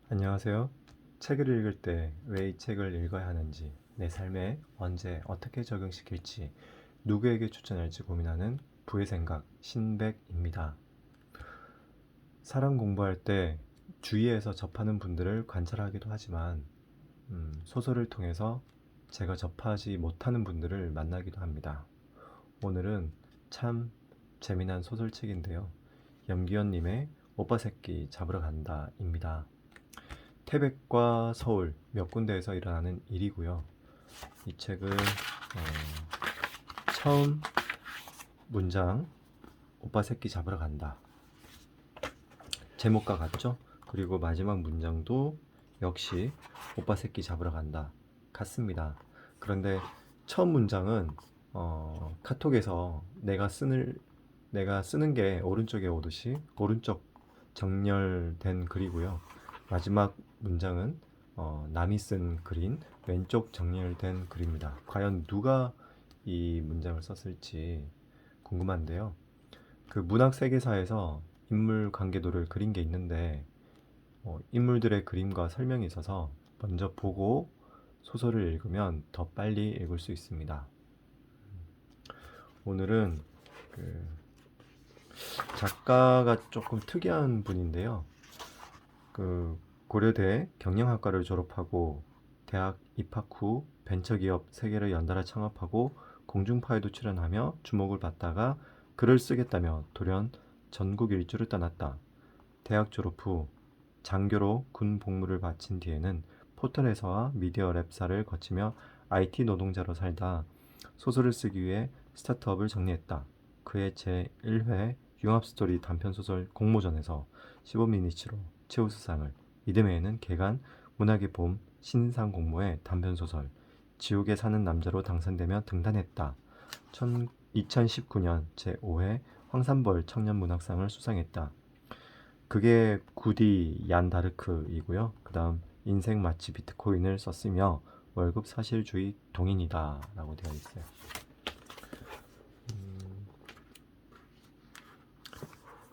안녕하세요. 책을 읽을 때 왜 이 책을 읽어야 하는지, 내 삶에 언제 어떻게 적용시킬지, 누구에게 추천할지 고민하는 부의 생각 신백입니다. 사람 공부할 때 주위에서 접하는 분들을 관찰하기도 하지만 소설을 통해서 제가 접하지 못하는 분들을 만나기도 합니다. 오늘은 참 재미난 소설책인데요. 염기현님의 오빠 새끼 잡으러 간다입니다. 태백과 서울 몇 군데에서 일어나는 일이고요. 이 책은 처음 문장 오빠 새끼 잡으러 간다 제목과 같죠? 그리고 마지막 문장도 역시 오빠 새끼 잡으러 간다 같습니다. 그런데 처음 문장은 카톡에서 내가 쓰는 게 오른쪽에 오듯이 오른쪽 정렬된 글이고요. 마지막 문장은 남이 쓴 글인 왼쪽 정렬된 글입니다. 과연 누가 이 문장을 썼을지 궁금한데요. 그 문학 세계사에서 인물 관계도를 그린 게 있는데 인물들의 그림과 설명이 있어서 먼저 보고 소설을 읽으면 더 빨리 읽을 수 있습니다. 오늘은 그 작가가 조금 특이한 분인데요. 그 고려대 경영학과를 졸업하고 대학 입학 후 벤처기업 3개를 연달아 창업하고 공중파에도 출연하며 주목을 받다가 글을 쓰겠다며 돌연 전국 일주를 떠났다. 대학 졸업 후 장교로 군 복무를 마친 뒤에는 포털에서와 미디어 랩사를 거치며 IT 노동자로 살다 소설을 쓰기 위해 스타트업을 정리했다. 그의 제1회 융합스토리 단편소설 공모전에서 15미니츠로 최우수상을, 이듬해에는 개간 문학의 봄 신인상 공모에 단편소설 지옥에 사는 남자로 당선되며 등단했다. 2019년 제5회 황산벌 청년문학상을 수상했다. 그게 구디 얀 다르크이고요. 그 다음 인생 마치 비트코인을 썼으며 월급 사실주의 동인이다 라고 되어 있어요.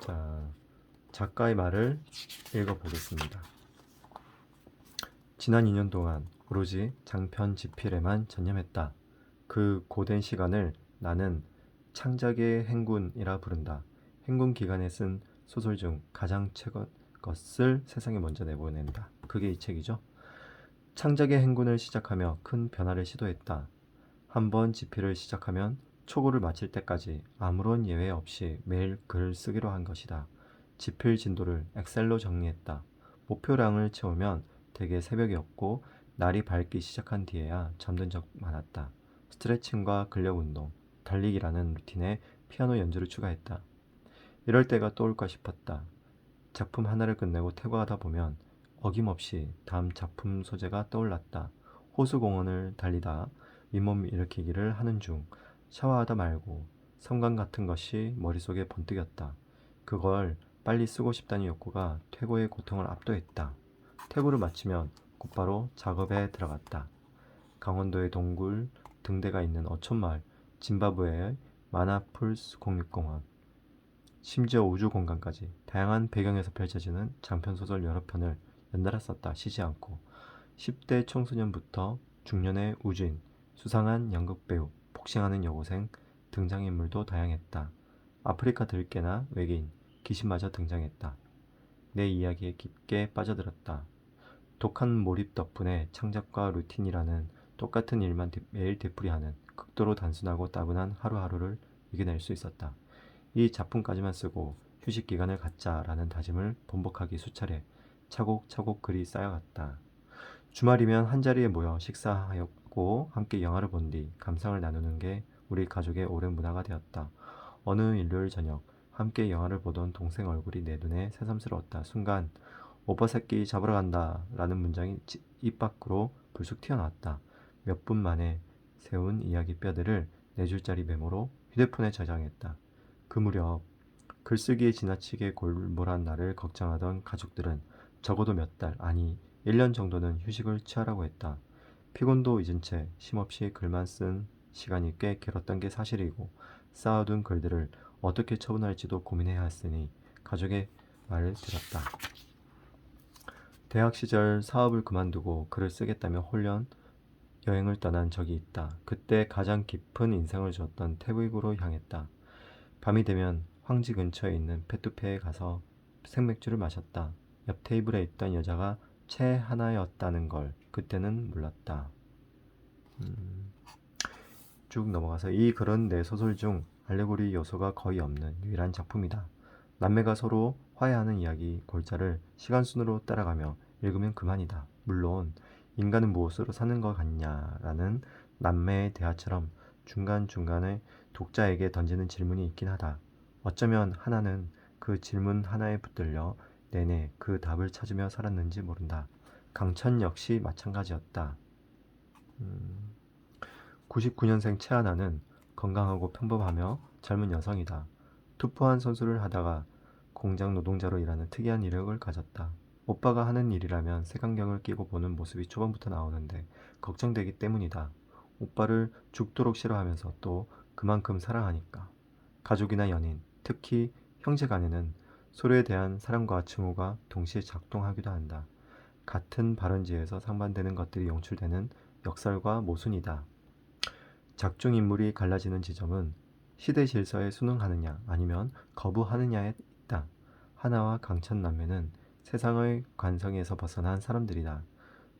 자, 작가의 말을 읽어보겠습니다. 지난 2년 동안 오로지 장편 집필에만 전념했다. 그 고된 시간을 나는 창작의 행군이라 부른다. 행군 기간에 쓴 소설 중 가장 최근 것을 세상에 먼저 내보낸다. 그게 이 책이죠. 창작의 행군을 시작하며 큰 변화를 시도했다. 한번 집필을 시작하면 초고를 마칠 때까지 아무런 예외 없이 매일 글을 쓰기로 한 것이다. 집필 진도를 엑셀로 정리했다. 목표량을 채우면 대개 새벽이었고 날이 밝기 시작한 뒤에야 잠든 적 많았다. 스트레칭과 근력 운동, 달리기라는 루틴에 피아노 연주를 추가했다. 이럴 때가 떠올까 싶었다. 작품 하나를 끝내고 퇴고하다 보면 어김없이 다음 작품 소재가 떠올랐다. 호수공원을 달리다 윗몸 일으키기를 하는 중 샤워하다 말고 성감 같은 것이 머릿속에 번뜩였다. 그걸 빨리 쓰고 싶다는 욕구가 퇴고의 고통을 압도했다. 퇴고를 마치면 곧바로 작업에 들어갔다. 강원도의 동굴 등대가 있는 어촌마을, 짐바브웨의 마나풀스 국립공원, 심지어 우주공간까지 다양한 배경에서 펼쳐지는 장편소설 여러 편을 연달아 썼다. 쉬지 않고 10대 청소년부터 중년의 우주인, 수상한 연극배우, 복싱하는 여고생, 등장인물도 다양했다. 아프리카 들깨나 외계인, 귀신마저 등장했다. 내 이야기에 깊게 빠져들었다. 독한 몰입 덕분에 창작과 루틴이라는 똑같은 일만 매일 되풀이하는 극도로 단순하고 따분한 하루하루를 이겨낼 수 있었다. 이 작품까지만 쓰고 휴식 기간을 갖자라는 다짐을 번복하기 수차례 차곡차곡 글이 쌓여갔다. 주말이면 한자리에 모여 식사하였고 함께 영화를 본 뒤 감상을 나누는 게 우리 가족의 오랜 문화가 되었다. 어느 일요일 저녁 함께 영화를 보던 동생 얼굴이 내 눈에 새삼스러웠다. 순간 오빠 새끼 잡으러 간다 라는 문장이 입 밖으로 불쑥 튀어나왔다. 몇 분 만에 세운 이야기 뼈들을 4줄짜리 메모로 휴대폰에 저장했다. 그 무렵 글쓰기에 지나치게 골몰한 나를 걱정하던 가족들은 적어도 몇 달, 아니 1년 정도는 휴식을 취하라고 했다. 피곤도 잊은 채 쉼없이 글만 쓴 시간이 꽤 길었던 게 사실이고 쌓아둔 글들을 어떻게 처분할지도 고민해야 했으니 가족의 말을 들었다. 대학 시절 사업을 그만두고 글을 쓰겠다며 홀연 여행을 떠난 적이 있다. 그때 가장 깊은 인상을 주었던 태국으로 향했다. 밤이 되면 황지 근처에 있는 페투페에 가서 생맥주를 마셨다. 옆 테이블에 있던 여자가 채 하나였다는 걸 그때는 몰랐다. 쭉 넘어가서 이 글은 내 소설 중 알레고리 요소가 거의 없는 유일한 작품이다. 남매가 서로 화해하는 이야기 골자를 시간순으로 따라가며 읽으면 그만이다. 물론 인간은 무엇으로 사는 것 같냐라는 남매의 대화처럼 중간중간에 독자에게 던지는 질문이 있긴 하다. 어쩌면 하나는 그 질문 하나에 붙들려 내내 그 답을 찾으며 살았는지 모른다. 강천 역시 마찬가지였다. 99년생 채하나는 건강하고 평범하며 젊은 여성이다. 투포한 선수를 하다가 공장 노동자로 일하는 특이한 이력을 가졌다. 오빠가 하는 일이라면 색안경을 끼고 보는 모습이 초반부터 나오는데 걱정되기 때문이다. 오빠를 죽도록 싫어하면서 또 그만큼 사랑하니까. 가족이나 연인, 특히 형제 간에는 서로에 대한 사랑과 증오가 동시에 작동하기도 한다. 같은 발원지에서 상반되는 것들이 용출되는 역설과 모순이다. 작중 인물이 갈라지는 지점은 시대 질서에 순응하느냐 아니면 거부하느냐에 있다. 하나와 강천 남매는 세상의 관성에서 벗어난 사람들이다.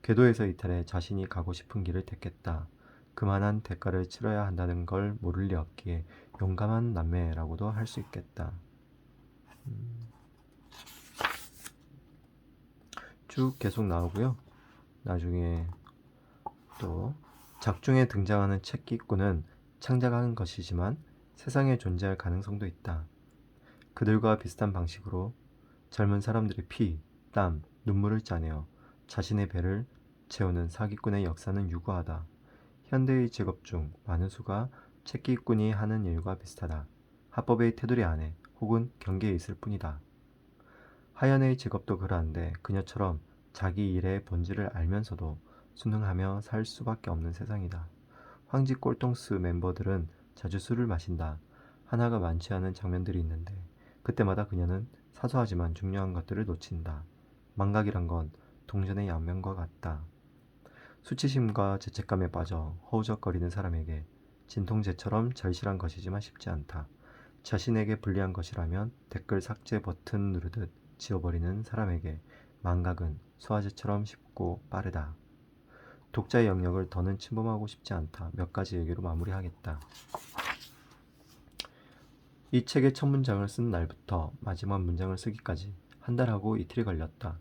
궤도에서 이탈해 자신이 가고 싶은 길을 택했다. 그만한 대가를 치러야 한다는 걸 모를 리 없기에 용감한 남매라고도 할 수 있겠다. 쭉 계속 나오고요. 나중에 또 작중에 등장하는 책기꾼은 창작하는 것이지만 세상에 존재할 가능성도 있다. 그들과 비슷한 방식으로 젊은 사람들의 피, 땀, 눈물을 짜내어 자신의 배를 채우는 사기꾼의 역사는 유구하다. 현대의 직업 중 많은 수가 책기꾼이 하는 일과 비슷하다. 합법의 테두리 안에 혹은 경계에 있을 뿐이다. 하연의 직업도 그러한데 그녀처럼 자기 일의 본질을 알면서도 순응하며 살 수밖에 없는 세상이다. 황지 꼴통스 멤버들은 자주 술을 마신다. 하나가 많지 않은 장면들이 있는데 그때마다 그녀는 사소하지만 중요한 것들을 놓친다. 망각이란 건 동전의 양면과 같다. 수치심과 죄책감에 빠져 허우적거리는 사람에게 진통제처럼 절실한 것이지만 쉽지 않다. 자신에게 불리한 것이라면 댓글 삭제 버튼 누르듯 지워버리는 사람에게 망각은 소화제처럼 쉽고 빠르다. 독자의 영역을 더는 침범하고 싶지 않다. 몇 가지 얘기로 마무리하겠다. 이 책의 첫 문장을 쓴 날부터 마지막 문장을 쓰기까지 한 달하고 이틀이 걸렸다.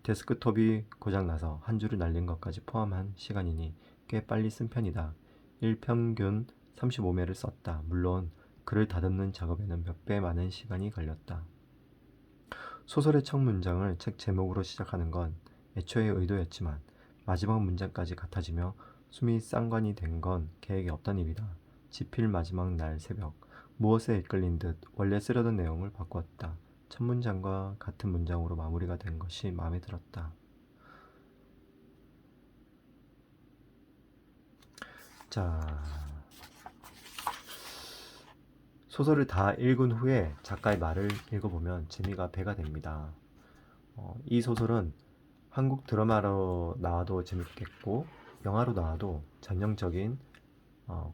데스크톱이 고장나서 한 줄을 날린 것까지 포함한 시간이니 꽤 빨리 쓴 편이다. 일평균 35매를 썼다. 물론 글을 다듬는 작업에는 몇 배 많은 시간이 걸렸다. 소설의 첫 문장을 책 제목으로 시작하는 건 애초에 의도였지만 마지막 문장까지 같아지며 숨이 쌍관이 된 건 계획에 없던 일이다. 집필 마지막 날 새벽 무엇에 이끌린 듯 원래 쓰려던 내용을 바꾸었다. 첫 문장과 같은 문장으로 마무리가 된 것이 마음에 들었다. 자, 소설을 다 읽은 후에 작가의 말을 읽어보면 재미가 배가 됩니다. 이 소설은 한국 드라마로 나와도 재밌겠고 영화로 나와도 전형적인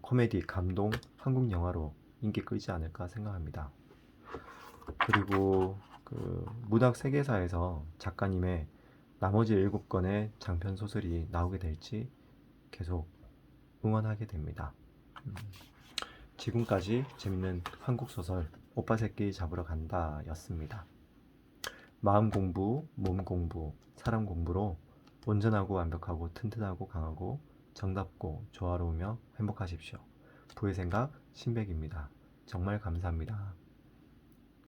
코미디, 감동, 한국 영화로 인기 끌지 않을까 생각합니다. 그리고 그 문학 세계사에서 작가님의 나머지 7권의 장편 소설이 나오게 될지 계속 응원하게 됩니다. 지금까지 재밌는 한국 소설 오빠 새끼 잡으러 간다 였습니다. 마음 공부, 몸 공부, 사람 공부로 온전하고 완벽하고 튼튼하고 강하고 정답고 조화로우며 행복하십시오. 부의 생각 신백입니다. 정말 감사합니다.